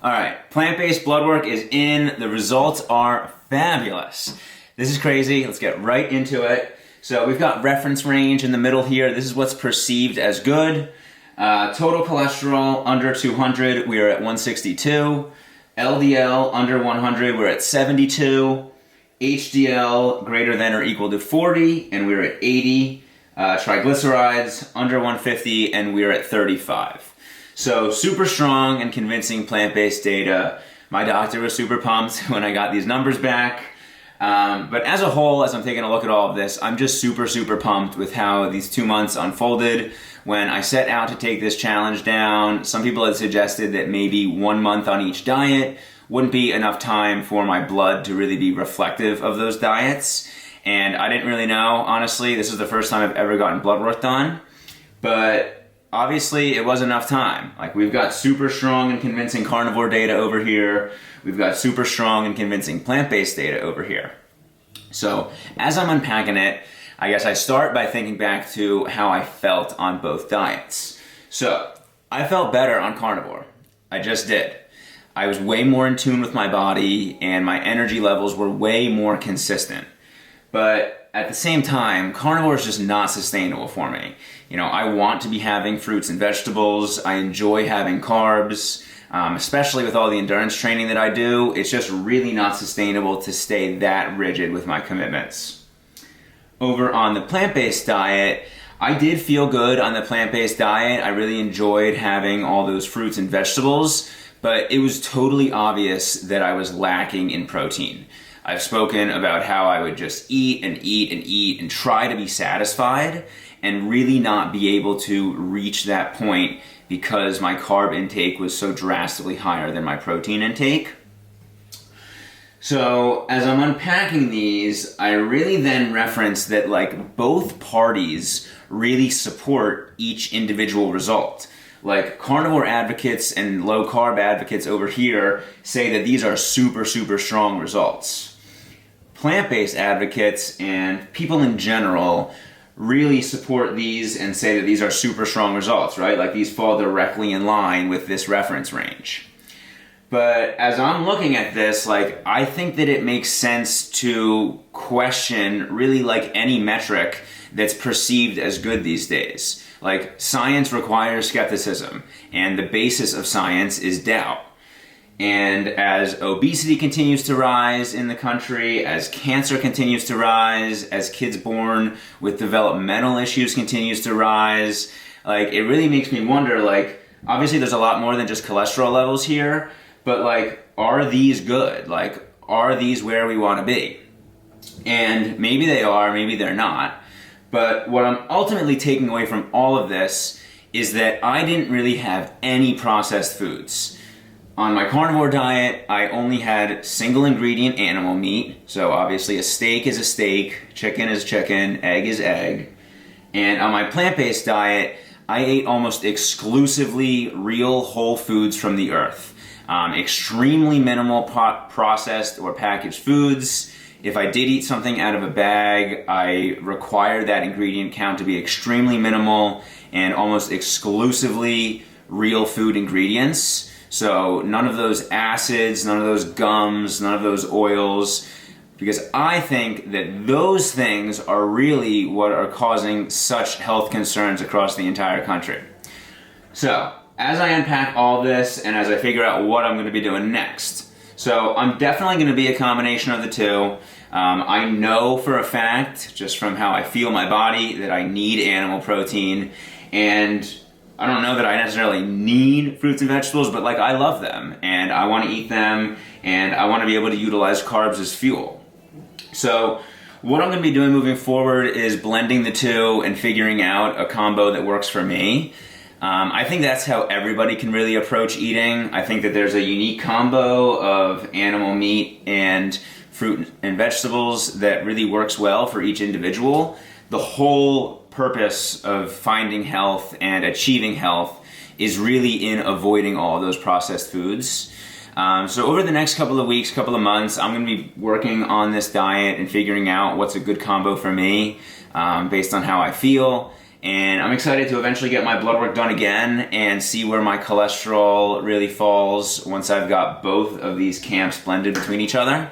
All right, plant-based blood work is in. The results are fabulous. This is crazy. Let's get right into it. So we've got reference range in the middle here. This is what's perceived as good. Total cholesterol under 200, we are at 162. LDL under 100, we're at 72. HDL greater than or equal to 40, and we're at 80. Triglycerides under 150, and we're at 35. So super strong and convincing plant-based data. My doctor was super pumped when I got these numbers back. But as a whole, as I'm taking a look at all of this, I'm just super pumped with how these 2 months unfolded. When I set out to take this challenge down, some people had suggested that maybe 1 month on each diet wouldn't be enough time for my blood to really be reflective of those diets. And I didn't really know, honestly. This is the first time I've ever gotten blood work done. But obviously, it was enough time. Like, we've got super strong and convincing carnivore data over here. We've got super strong and convincing plant-based data over here. So, as I'm unpacking it, I guess I start by thinking back to how I felt on both diets. So, I felt better on carnivore. I just did. I was way more in tune with my body, and my energy levels were way more consistent. But at the same time, carnivore is just not sustainable for me. You know, I want to be having fruits and vegetables. I enjoy having carbs, especially with all the endurance training that I do. It's just really not sustainable to stay that rigid with my commitments. Over on the plant-based diet, I did feel good on the plant-based diet. I really enjoyed having all those fruits and vegetables, but it was totally obvious that I was lacking in protein. I've spoken about how I would just eat and try to be satisfied and really not be able to reach that point because my carb intake was so drastically higher than my protein intake. So as I'm unpacking these, I really then reference that like both parties really support each individual result. Like carnivore advocates and low carb advocates over here say that these are super strong results. Plant-based advocates and people in general really support these and say that these are super strong results, right? Like these fall directly in line with this reference range. But as I'm looking at this, like I think that it makes sense to question really like any metric that's perceived as good these days. Like science requires skepticism, and the basis of science is doubt. And as obesity continues to rise in the country, as cancer continues to rise, as kids born with developmental issues continues to rise, like it really makes me wonder, like obviously there's a lot more than just cholesterol levels here, but like are these good? Like are these where we want to be? And maybe they are, maybe they're not. But what I'm ultimately taking away from all of this is that I didn't really have any processed foods. On my carnivore diet, I only had single ingredient animal meat. So obviously a steak is a steak, chicken is chicken, egg is egg. And on my plant-based diet, I ate almost exclusively real whole foods from the earth. Extremely minimal processed or packaged foods. If I did eat something out of a bag, I required that ingredient count to be extremely minimal and almost exclusively real food ingredients. So none of those acids, none of those gums, none of those oils, because I think that those things are really what are causing such health concerns across the entire country. So as I unpack all this and as I figure out what I'm going to be doing next, so I'm definitely going to be a combination of the two. I know for a fact, just from how I feel my body, that I need animal protein, and I don't know that I necessarily need fruits and vegetables, but like I love them and I want to eat them and I want to be able to utilize carbs as fuel. So what I'm going to be doing moving forward is blending the two and figuring out a combo that works for me. I think that's how everybody can really approach eating. I think that there's a unique combo of animal meat and fruit and vegetables that really works well for each individual. The whole purpose of finding health and achieving health is really in avoiding all of those processed foods. So over the next couple of weeks, couple of months, I'm going to be working on this diet and figuring out what's a good combo for me based on how I feel. And I'm excited to eventually get my blood work done again and see where my cholesterol really falls once I've got both of these camps blended between each other.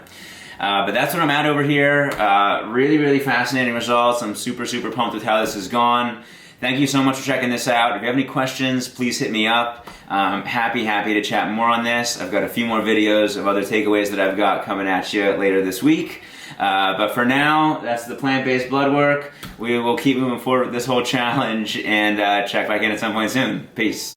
But that's what I'm at over here. Really, really fascinating results. I'm super, super pumped with how this has gone. Thank you so much for checking this out. If you have any questions, please hit me up. Happy to chat more on this. I've got a few more videos of other takeaways that I've got coming at you later this week. But for now, that's the plant-based blood work. We will keep moving forward with this whole challenge and check back in at some point soon. Peace.